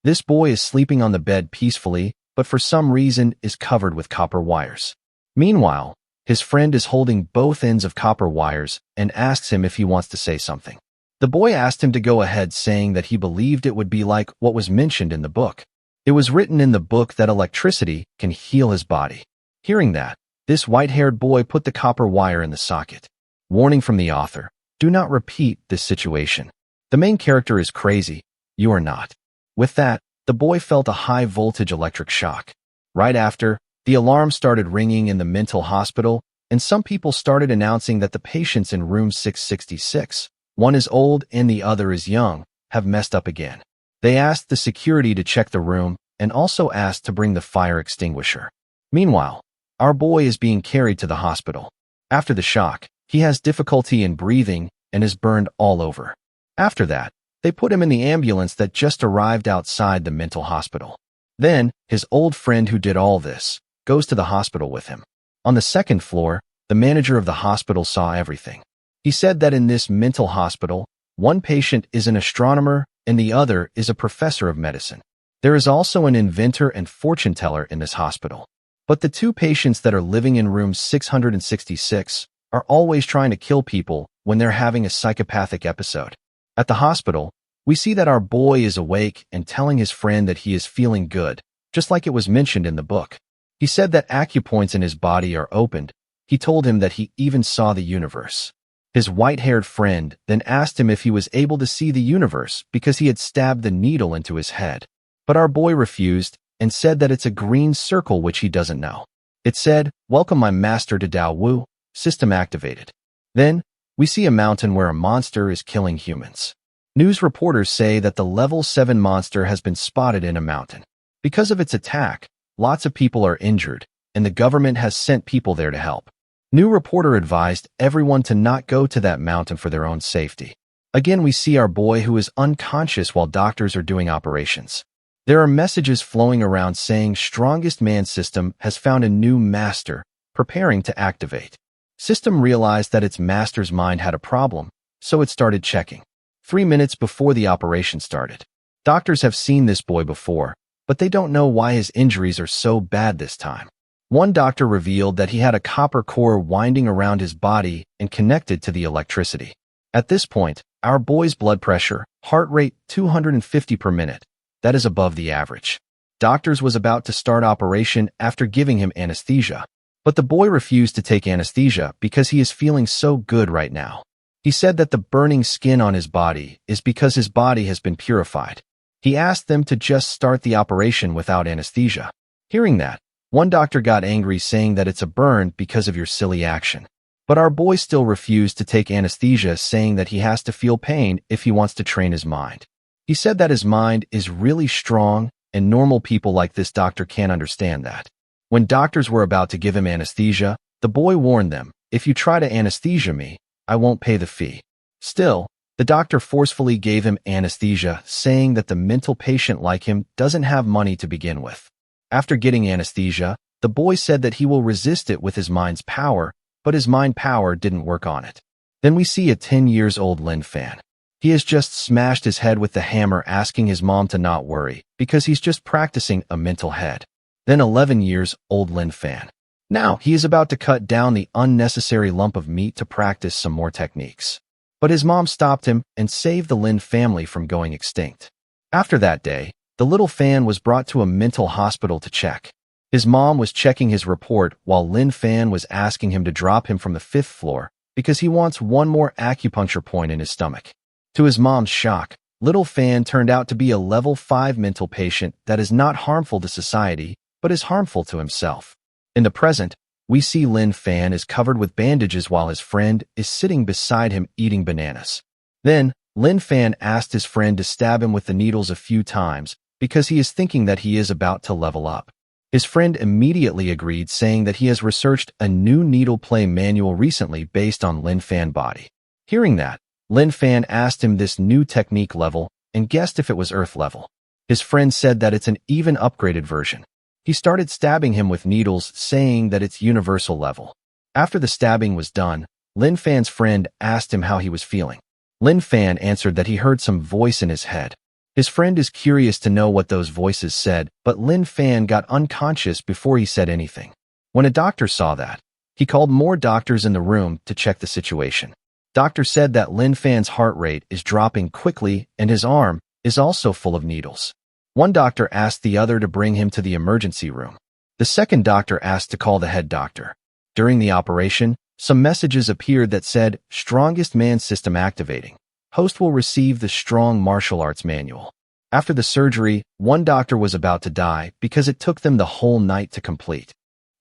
This boy is sleeping on the bed peacefully, but for some reason is covered with copper wires. Meanwhile, his friend is holding both ends of copper wires and asks him if he wants to say something. The boy asked him to go ahead, saying that he believed it would be like what was mentioned in the book. It was written in the book that electricity can heal his body. Hearing that, this white-haired boy put the copper wire in the socket. Warning from the author: do not repeat this situation. The main character is crazy. You are not. With that, the boy felt a high-voltage electric shock. Right after, the alarm started ringing in the mental hospital, and some people started announcing that the patients in room 666, one is old and the other is young, have messed up again. They asked the security to check the room and also asked to bring the fire extinguisher. Meanwhile, our boy is being carried to the hospital. After the shock, he has difficulty in breathing and is burned all over. After that, they put him in the ambulance that just arrived outside the mental hospital. Then, his old friend who did all this goes to the hospital with him. On the second floor, the manager of the hospital saw everything. He said that in this mental hospital, one patient is an astronomer and the other is a professor of medicine. There is also an inventor and fortune teller in this hospital. But the two patients that are living in room 666 are always trying to kill people when they're having a psychopathic episode. At the hospital, we see that our boy is awake and telling his friend that he is feeling good, just like it was mentioned in the book. He said that acupoints in his body are opened. He told him that he even saw the universe. His white-haired friend then asked him if he was able to see the universe because he had stabbed the needle into his head. But our boy refused and said that it's a green circle which he doesn't know. It said, "Welcome my master to Dao Wu, system activated." Then, we see a mountain where a monster is killing humans. News reporters say that the level 7 monster has been spotted in a mountain. Because of its attack, lots of people are injured, and the government has sent people there to help. New reporter advised everyone to not go to that mountain for their own safety. Again, we see our boy who is unconscious while doctors are doing operations. There are messages flowing around saying Strongest Man System has found a new master, preparing to activate. System realized that its master's mind had a problem, so it started checking. 3 minutes before the operation started. Doctors have seen this boy before, but they don't know why his injuries are so bad this time. One doctor revealed that he had a copper core winding around his body and connected to the electricity. At this point, our boy's blood pressure, heart rate 250 per minute, that is above the average. Doctors was about to start operation after giving him anesthesia, but the boy refused to take anesthesia because he is feeling so good right now. He said that the burning skin on his body is because his body has been purified. He asked them to just start the operation without anesthesia. Hearing that, one doctor got angry saying that it's a burn because of your silly action. But our boy still refused to take anesthesia, saying that he has to feel pain if he wants to train his mind. He said that his mind is really strong and normal people like this doctor can't understand that. When doctors were about to give him anesthesia, the boy warned them, "If you try to anesthesia me, I won't pay the fee." Still, the doctor forcefully gave him anesthesia, saying that the mental patient like him doesn't have money to begin with. After getting anesthesia, the boy said that he will resist it with his mind's power, but his mind power didn't work on it. Then we see a 10-year-old Lin Fan. He has just smashed his head with the hammer, asking his mom to not worry, because he's just practicing a mental head. Then 11-year-old Lin Fan. Now, he is about to cut down the unnecessary lump of meat to practice some more techniques. But his mom stopped him and saved the Lin family from going extinct. After that day, the little Fan was brought to a mental hospital to check. His mom was checking his report while Lin Fan was asking him to drop him from the 5th floor because he wants one more acupuncture point in his stomach. To his mom's shock, little Fan turned out to be a level 5 mental patient that is not harmful to society, but is harmful to himself. In the present, we see Lin Fan is covered with bandages while his friend is sitting beside him eating bananas. Then, Lin Fan asked his friend to stab him with the needles a few times because he is thinking that he is about to level up. His friend immediately agreed, saying that he has researched a new needle play manual recently based on Lin Fan body. Hearing that, Lin Fan asked him this new technique level and guessed if it was Earth level. His friend said that it's an even upgraded version. He started stabbing him with needles, saying that it's universal level. After the stabbing was done, Lin Fan's friend asked him how he was feeling. Lin Fan answered that he heard some voice in his head. His friend is curious to know what those voices said, but Lin Fan got unconscious before he said anything. When a doctor saw that, he called more doctors in the room to check the situation. Doctor said that Lin Fan's heart rate is dropping quickly and his arm is also full of needles. One doctor asked the other to bring him to the emergency room. The second doctor asked to call the head doctor. During the operation, some messages appeared that said, "Strongest man system activating. Host will receive the strong martial arts manual." After the surgery, one doctor was about to die because it took them the whole night to complete.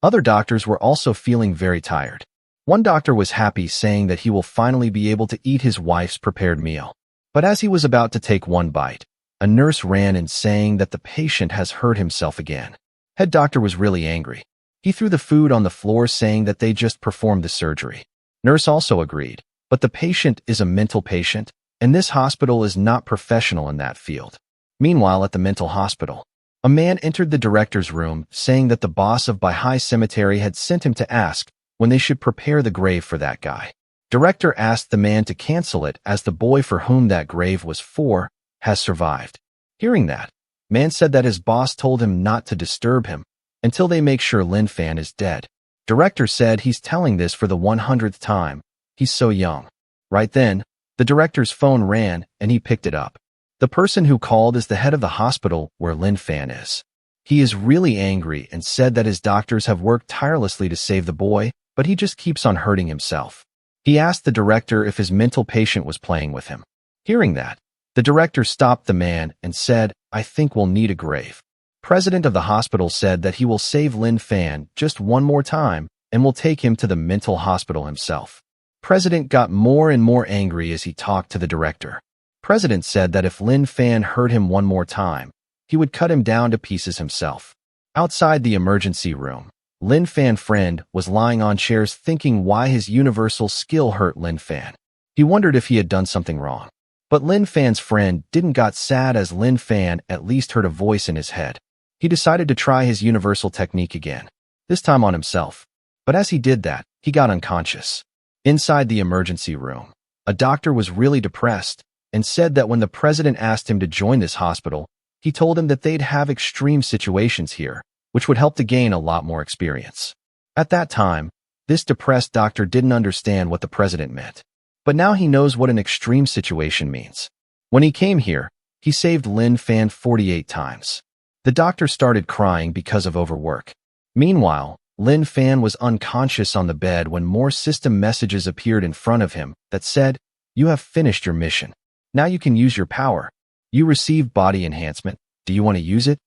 Other doctors were also feeling very tired. One doctor was happy, saying that he will finally be able to eat his wife's prepared meal. But as he was about to take one bite, a nurse ran in saying that the patient has hurt himself again. Head doctor was really angry. He threw the food on the floor, saying that they just performed the surgery. Nurse also agreed, but the patient is a mental patient, and this hospital is not professional in that field. Meanwhile, at the mental hospital, a man entered the director's room, saying that the boss of Baihai Cemetery had sent him to ask when they should prepare the grave for that guy. Director asked the man to cancel it as the boy for whom that grave was for has survived. Hearing that, man said that his boss told him not to disturb him until they make sure Lin Fan is dead. Director said he's telling this for the 100th time. He's so young. Right then, the director's phone rang and he picked it up. The person who called is the head of the hospital where Lin Fan is. He is really angry and said that his doctors have worked tirelessly to save the boy, but he just keeps on hurting himself. He asked the director if his mental patient was playing with him. Hearing that, the director stopped the man and said, "I think we'll need a grave." President of the hospital said that he will save Lin Fan just one more time and will take him to the mental hospital himself. President got more and more angry as he talked to the director. President said that if Lin Fan hurt him one more time, he would cut him down to pieces himself. Outside the emergency room, Lin Fan's friend was lying on chairs thinking why his universal skill hurt Lin Fan. He wondered if he had done something wrong. But Lin Fan's friend didn't got sad as Lin Fan at least heard a voice in his head. He decided to try his universal technique again, this time on himself. But as he did that, he got unconscious. Inside the emergency room, a doctor was really depressed and said that when the president asked him to join this hospital, he told him that they'd have extreme situations here, which would help to gain a lot more experience. At that time, this depressed doctor didn't understand what the president meant. But now he knows what an extreme situation means. When he came here, he saved Lin Fan 48 times. The doctor started crying because of overwork. Meanwhile, Lin Fan was unconscious on the bed when more system messages appeared in front of him that said, "You have finished your mission. Now you can use your power. You received body enhancement. Do you want to use it?"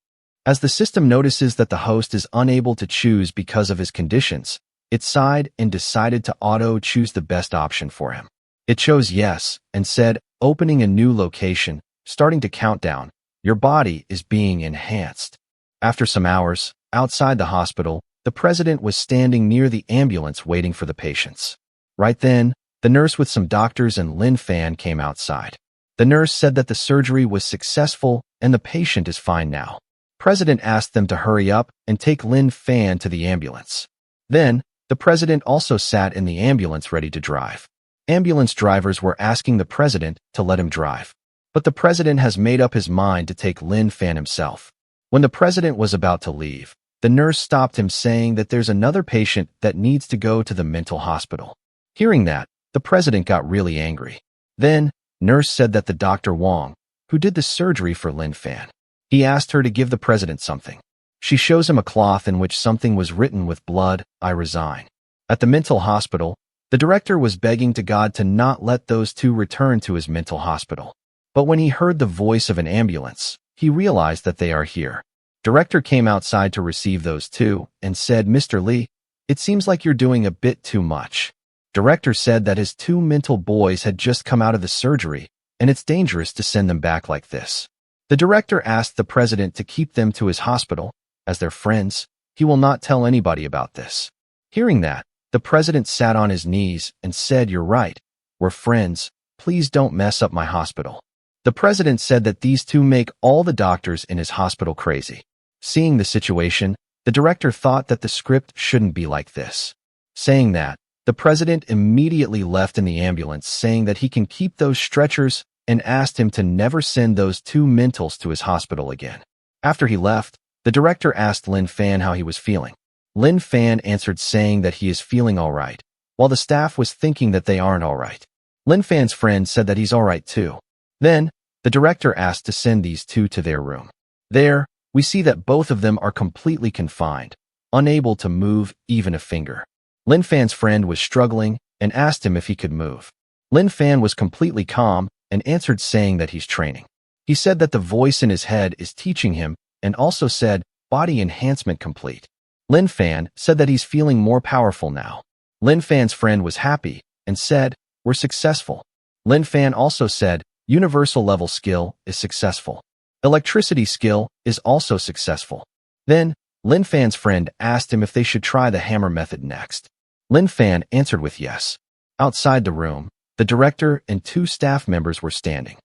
As the system notices that the host is unable to choose because of his conditions, it sighed and decided to auto-choose the best option for him. It chose yes and said, "Opening a new location, starting to count down. Your body is being enhanced." After some hours, outside the hospital, the president was standing near the ambulance waiting for the patients. Right then, the nurse with some doctors and Lin Fan came outside. The nurse said that the surgery was successful and the patient is fine now. President asked them to hurry up and take Lin Fan to the ambulance. Then, the president also sat in the ambulance ready to drive. Ambulance drivers were asking the president to let him drive. But the president has made up his mind to take Lin Fan himself. When the president was about to leave, the nurse stopped him, saying that there's another patient that needs to go to the mental hospital. Hearing that, the president got really angry. Then, nurse said that the Dr. Wong, who did the surgery for Lin Fan, he asked her to give the president something. She shows him a cloth in which something was written with blood, "I resign." At the mental hospital, the director was begging to God to not let those two return to his mental hospital. But when he heard the voice of an ambulance, he realized that they are here. Director came outside to receive those two and said, "Mr. Lee, it seems like you're doing a bit too much." Director said that his two mental boys had just come out of the surgery, and it's dangerous to send them back like this. The director asked the president to keep them to his hospital. As their friends, he will not tell anybody about this. Hearing that, the president sat on his knees and said, "You're right. We're friends. Please don't mess up my hospital." The president said that these two make all the doctors in his hospital crazy. Seeing the situation, the director thought that the script shouldn't be like this. Saying that, the president immediately left in the ambulance, saying that he can keep those stretchers and asked him to never send those two mentals to his hospital again. After he left, the director asked Lin Fan how he was feeling. Lin Fan answered saying that he is feeling alright, while the staff was thinking that they aren't alright. Lin Fan's friend said that he's alright too. Then, the director asked to send these two to their room. There, we see that both of them are completely confined, unable to move even a finger. Lin Fan's friend was struggling and asked him if he could move. Lin Fan was completely calm and answered saying that he's training. He said that the voice in his head is teaching him and also said, body enhancement complete. Lin Fan said that he's feeling more powerful now. Lin Fan's friend was happy and said, we're successful. Lin Fan also said, universal level skill is successful. Electricity skill is also successful. Then, Lin Fan's friend asked him if they should try the hammer method next. Lin Fan answered with yes. Outside the room, the director and two staff members were standing.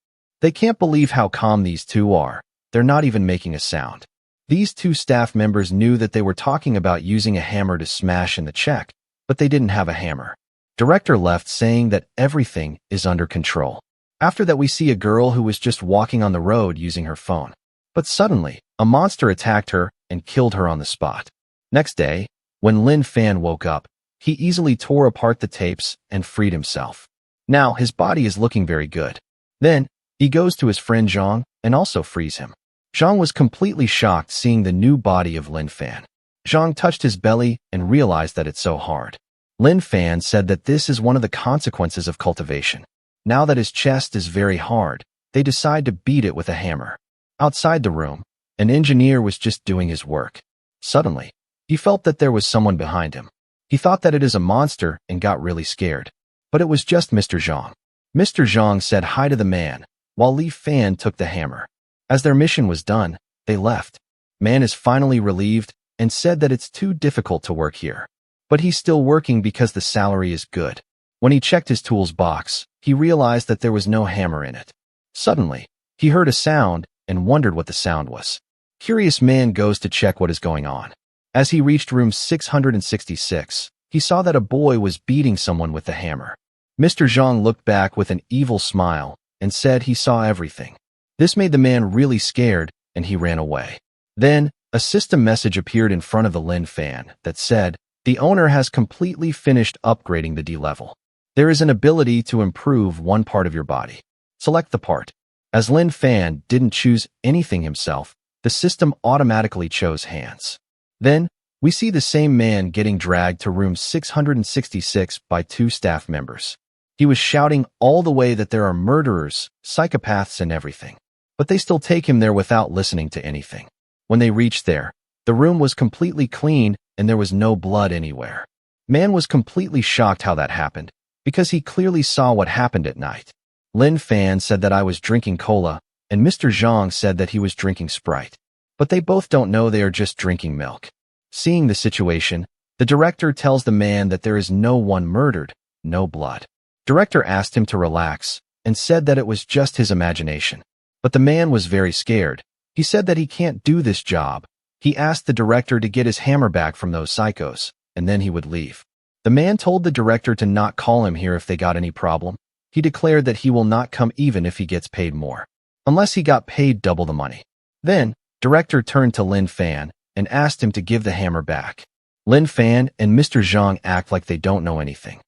They can't believe how calm these two are. They're not even making a sound. These two staff members knew that they were talking about using a hammer to smash in the check, but they didn't have a hammer. Director left saying that everything is under control. After that, we see a girl who was just walking on the road using her phone. But suddenly, a monster attacked her and killed her on the spot. Next day, when Lin Fan woke up, he easily tore apart the tapes and freed himself. Now, his body is looking very good. Then, he goes to his friend Zhang and also frees him. Zhang was completely shocked seeing the new body of Lin Fan. Zhang touched his belly and realized that it's so hard. Lin Fan said that this is one of the consequences of cultivation. Now that his chest is very hard, they decide to beat it with a hammer. Outside the room, an engineer was just doing his work. Suddenly, he felt that there was someone behind him. He thought that it is a monster and got really scared. But it was just Mr. Zhang. Mr. Zhang said hi to the man, while Li Fan took the hammer. As their mission was done, they left. Man is finally relieved and said that it's too difficult to work here. But he's still working because the salary is good. When he checked his tools box, he realized that there was no hammer in it. Suddenly, he heard a sound and wondered what the sound was. Curious man goes to check what is going on. As he reached room 666, he saw that a boy was beating someone with the hammer. Mr. Zhang looked back with an evil smile and said he saw everything. This made the man really scared and he ran away. Then, a system message appeared in front of the Lin Fan that said, the owner has completely finished upgrading the D level. There is an ability to improve one part of your body. Select the part. As Lin Fan didn't choose anything himself, the system automatically chose hands. Then, we see the same man getting dragged to room 666 by two staff members. He was shouting all the way that there are murderers, psychopaths, and everything. But they still take him there without listening to anything. When they reached there, the room was completely clean and there was no blood anywhere. Man was completely shocked how that happened, because he clearly saw what happened at night. Lin Fan said that I was drinking cola, and Mr. Zhang said that he was drinking Sprite. But they both don't know they are just drinking milk. Seeing the situation, the director tells the man that there is no one murdered, no blood. Director asked him to relax and said that it was just his imagination. But the man was very scared. He said that he can't do this job. He asked the director to get his hammer back from those psychos, and then he would leave. The man told the director to not call him here if they got any problem. He declared that he will not come even if he gets paid more, unless he got paid double the money. Then, director turned to Lin Fan and asked him to give the hammer back. Lin Fan and Mr. Zhang act like they don't know anything.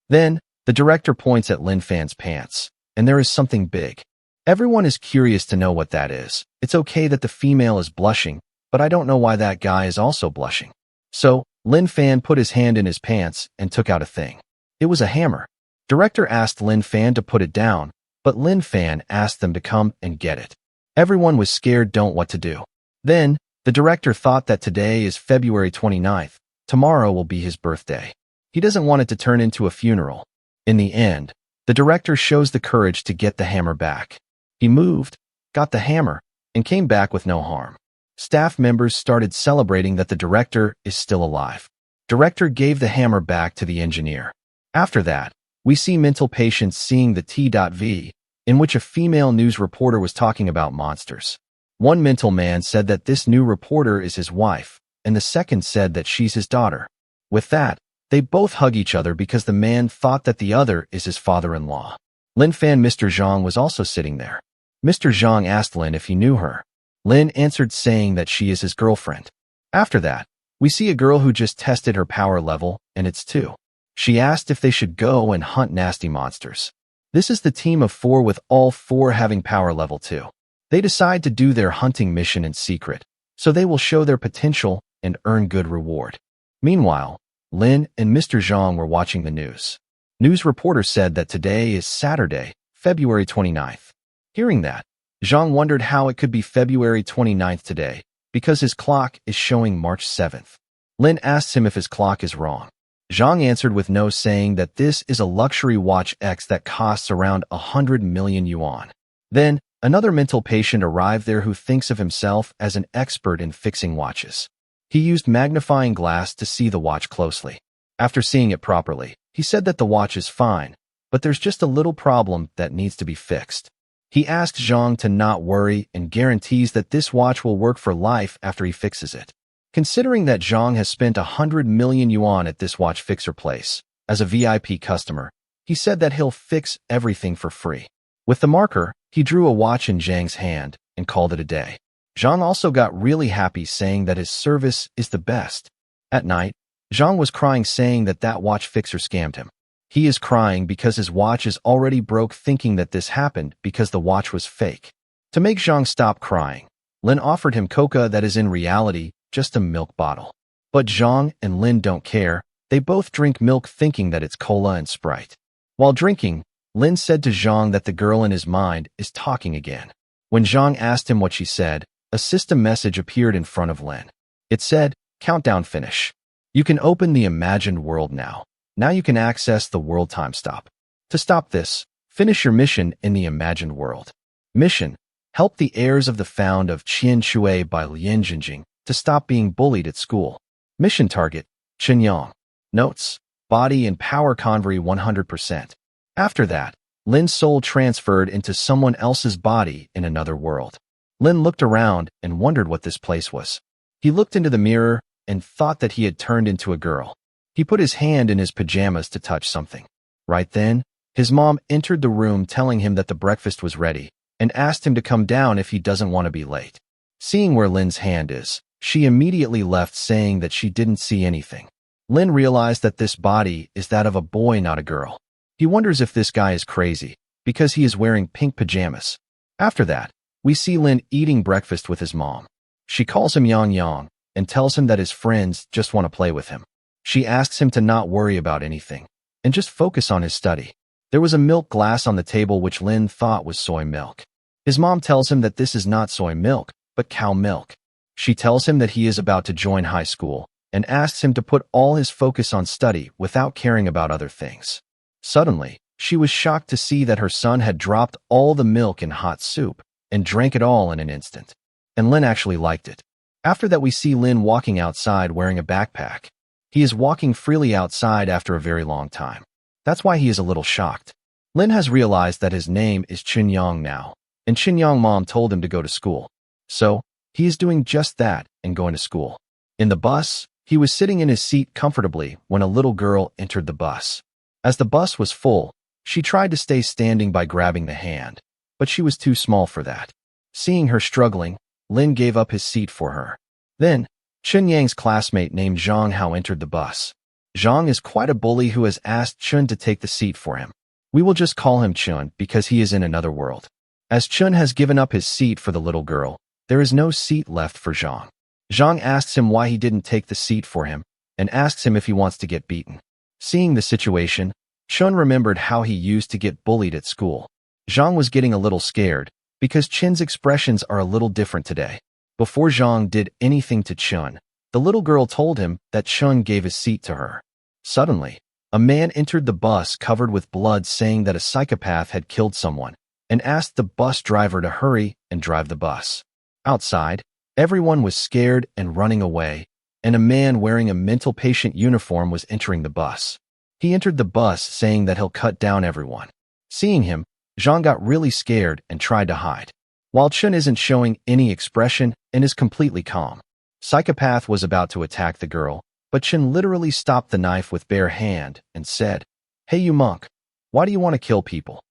Then, the director points at Lin Fan's pants, and there is something big. Everyone is curious to know what that is. It's okay that the female is blushing, but I don't know why that guy is also blushing. So, Lin Fan put his hand in his pants and took out a thing. It was a hammer. Director asked Lin Fan to put it down, but Lin Fan asked them to come and get it. Everyone was scared, don't what to do. Then, the director thought that today is February 29th. Tomorrow will be his birthday. He doesn't want it to turn into a funeral. In the end, the director shows the courage to get the hammer back. He moved, got the hammer, and came back with no harm. Staff members started celebrating that the director is still alive. Director gave the hammer back to the engineer. After that, we see mental patients seeing the T.V, in which a female news reporter was talking about monsters. One mental man said that this new reporter is his wife, and the second said that she's his daughter. With that, they both hug each other because the man thought that the other is his father-in-law. Lin fan Mr. Zhang was also sitting there. Mr. Zhang asked Lin if he knew her. Lin answered saying that she is his girlfriend. After that, we see a girl who just tested her power level, and it's 2. She asked if they should go and hunt nasty monsters. This is the team of 4 with all 4 having power level 2. They decide to do their hunting mission in secret, so they will show their potential and earn good reward. Meanwhile, Lin and Mr. Zhang were watching the news. News reporter said that today is Saturday, February 29th. Hearing that, Zhang wondered how it could be February 29th today, because his clock is showing March 7th. Lin asks him if his clock is wrong. Zhang answered with no, saying that this is a luxury watch X that costs around 100 million yuan. Then, another mental patient arrived there who thinks of himself as an expert in fixing watches. He used magnifying glass to see the watch closely. After seeing it properly, he said that the watch is fine, but there's just a little problem that needs to be fixed. He asks Zhang to not worry and guarantees that this watch will work for life after he fixes it. Considering that Zhang has spent 100 million yuan at this watch fixer place, as a VIP customer, he said that he'll fix everything for free. With the marker, he drew a watch in Zhang's hand and called it a day. Zhang also got really happy, saying that his service is the best. At night, Zhang was crying, saying that that watch fixer scammed him. He is crying because his watch is already broke, thinking that this happened because the watch was fake. To make Zhang stop crying, Lin offered him coca that is in reality just a milk bottle. But Zhang and Lin don't care. They both drink milk thinking that it's cola and Sprite. While drinking, Lin said to Zhang that the girl in his mind is talking again. When Zhang asked him what she said, a system message appeared in front of Lin. It said, "Countdown finish. You can open the imagined world now. Now you can access the world time stop. To stop this, finish your mission in the imagined world. Mission: help the heirs of the found of Qian Shui by Lian Jinjing to stop being bullied at school. Mission target: Qinyang. Notes: body and power convery 100%. After that, Lin's soul transferred into someone else's body in another world. Lin looked around and wondered what this place was. He looked into the mirror and thought that he had turned into a girl. He put his hand in his pajamas to touch something. Right then, his mom entered the room telling him that the breakfast was ready and asked him to come down if he doesn't want to be late. Seeing where Lin's hand is, she immediately left, saying that she didn't see anything. Lin realized that this body is that of a boy, not a girl. He wonders if this guy is crazy because he is wearing pink pajamas. After that, we see Lin eating breakfast with his mom. She calls him Yang Yang and tells him that his friends just want to play with him. She asks him to not worry about anything and just focus on his study. There was a milk glass on the table which Lin thought was soy milk. His mom tells him that this is not soy milk, but cow milk. She tells him that he is about to join high school and asks him to put all his focus on study without caring about other things. Suddenly, she was shocked to see that her son had dropped all the milk in hot soup and drank it all in an instant. And Lin actually liked it. After that, we see Lin walking outside wearing a backpack. He is walking freely outside after a very long time. That's why he is a little shocked. Lin has realized that his name is Qinyang now, and Qinyang mom told him to go to school. So, he is doing just that and going to school. In the bus, he was sitting in his seat comfortably when a little girl entered the bus. As the bus was full, she tried to stay standing by grabbing the hand, but she was too small for that. Seeing her struggling, Lin gave up his seat for her. Then, Chun Yang's classmate named Zhang Hao entered the bus. Zhang is quite a bully who has asked Chun to take the seat for him. We will just call him Chun because he is in another world. As Chun has given up his seat for the little girl, there is no seat left for Zhang. Zhang asks him why he didn't take the seat for him and asks him if he wants to get beaten. Seeing the situation, Chun remembered how he used to get bullied at school. Zhang was getting a little scared because Chun's expressions are a little different today. Before Zhang did anything to Chun, the little girl told him that Chun gave his seat to her. Suddenly, a man entered the bus covered with blood, saying that a psychopath had killed someone, and asked the bus driver to hurry and drive the bus. Outside, everyone was scared and running away, and a man wearing a mental patient uniform was entering the bus. He entered the bus saying that he'll cut down everyone. Seeing him, Zhang got really scared and tried to hide. While Chun isn't showing any expression and is completely calm. Psychopath was about to attack the girl, but Chun literally stopped the knife with bare hand and said, "Hey you monk, why do you want to kill people?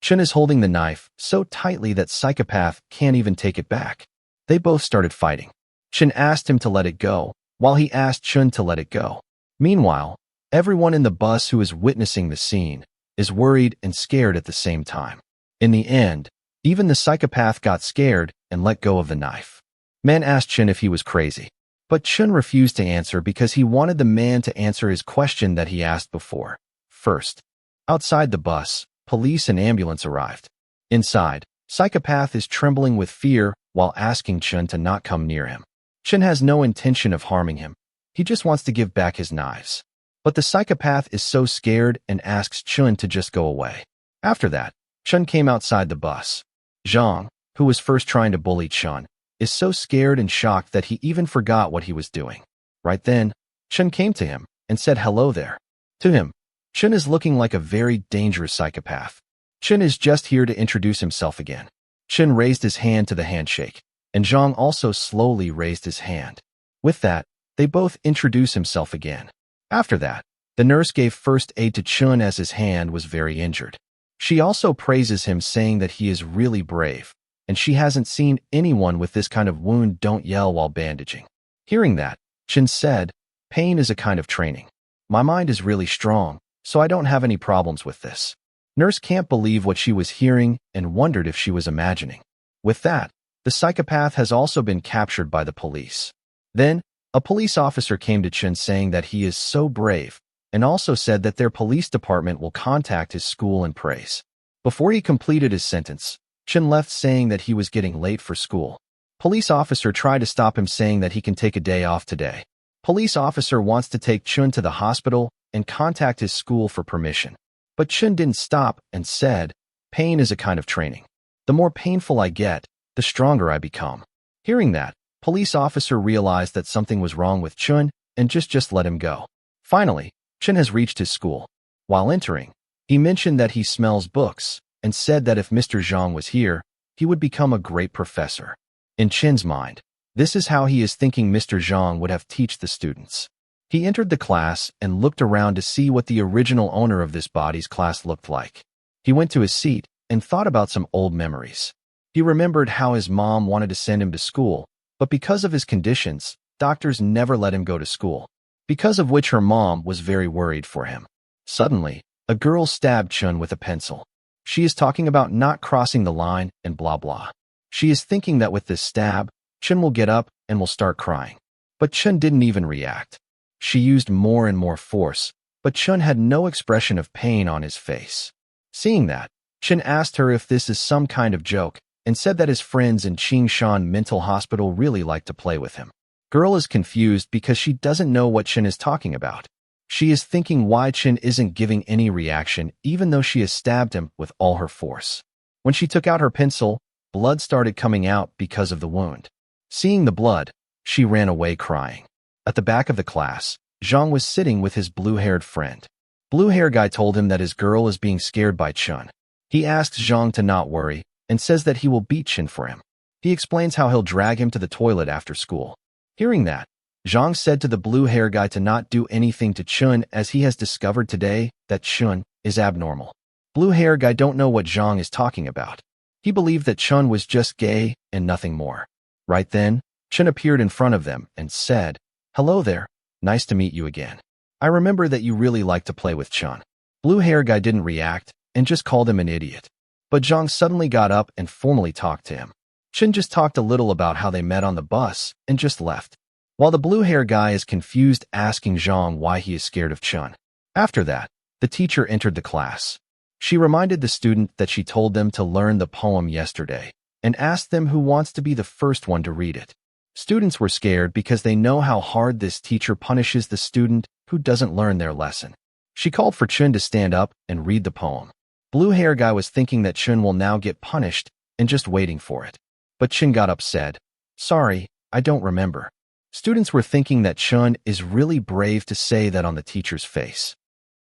Chun is holding the knife so tightly that Psychopath can't even take it back. They both started fighting. Chun asked him to let it go, while he asked Chun to let it go. Meanwhile, everyone in the bus who is witnessing the scene is worried and scared at the same time. In the end, even the Psychopath got scared and let go of the knife. Man asked Chun if he was crazy, but Chun refused to answer because he wanted the man to answer his question that he asked before. First, outside the bus, police and ambulance arrived. Inside, Psychopath is trembling with fear while asking Chun to not come near him. Chun has no intention of harming him. He just wants to give back his knives. But the Psychopath is so scared and asks Chun to just go away. After that, Chun came outside the bus. Zhang, who was first trying to bully Chun, is so scared and shocked that he even forgot what he was doing. Right then, Chun came to him and said hello there. To him, Chun is looking like a very dangerous psychopath. Chun is just here to introduce himself again. Chun raised his hand to the handshake, and Zhang also slowly raised his hand. With that, they both introduce himself again. After that, the nurse gave first aid to Chun as his hand was very injured. She also praises him, saying that he is really brave, and she hasn't seen anyone with this kind of wound don't yell while bandaging. Hearing that, Chun said, "Pain is a kind of training. My mind is really strong, so I don't have any problems with this." Nurse can't believe what she was hearing and wondered if she was imagining. With that, the Psychopath has also been captured by the police. Then, a police officer came to Chun saying that he is so brave, and also said that their police department will contact his school and praise. Before he completed his sentence, Chun left saying that he was getting late for school. Police officer tried to stop him, saying that he can take a day off today. Police officer wants to take Chun to the hospital and contact his school for permission. But Chun didn't stop and said, "Pain is a kind of training. The more painful I get, the stronger I become." Hearing that, police officer realized that something was wrong with Chun and just let him go. Finally, Chun has reached his school. While entering, he mentioned that he smells books and said that if Mr. Zhang was here, he would become a great professor. In Chun's mind, this is how he is thinking Mr. Zhang would have teach the students. He entered the class and looked around to see what the original owner of this body's class looked like. He went to his seat and thought about some old memories. He remembered how his mom wanted to send him to school, but because of his conditions, doctors never let him go to school, because of which her mom was very worried for him. Suddenly, a girl stabbed Chun with a pencil. She is talking about not crossing the line and blah blah. She is thinking that with this stab, Chun will get up and will start crying. But Chun didn't even react. She used more and more force, but Chun had no expression of pain on his face. Seeing that, Chun asked her if this is some kind of joke and said that his friends in Qingshan Mental Hospital really like to play with him. Girl is confused because she doesn't know what Chun is talking about. She is thinking why Chun isn't giving any reaction even though she has stabbed him with all her force. When she took out her pencil, blood started coming out because of the wound. Seeing the blood, she ran away crying. At the back of the class, Zhang was sitting with his blue-haired friend. Blue-hair guy told him that his girl is being scared by Chun. He asks Zhang to not worry and says that he will beat Chun for him. He explains how he'll drag him to the toilet after school. Hearing that, Zhang said to the blue-hair guy to not do anything to Chun as he has discovered today that Chun is abnormal. Blue-hair guy don't know what Zhang is talking about. He believed that Chun was just gay and nothing more. Right then, Chun appeared in front of them and said, "Hello there, nice to meet you again. I remember that you really like to play with Chun." Blue-hair guy didn't react and just called him an idiot. But Zhang suddenly got up and formally talked to him. Chun just talked a little about how they met on the bus and just left, while the blue-hair guy is confused, asking Zhang why he is scared of Chun. After that, the teacher entered the class. She reminded the student that she told them to learn the poem yesterday and asked them who wants to be the first one to read it. Students were scared because they know how hard this teacher punishes the student who doesn't learn their lesson. She called for Chun to stand up and read the poem. Blue-hair guy was thinking that Chun will now get punished and just waiting for it. But Chun got up, said, "Sorry, I don't remember." Students were thinking that Chun is really brave to say that on the teacher's face.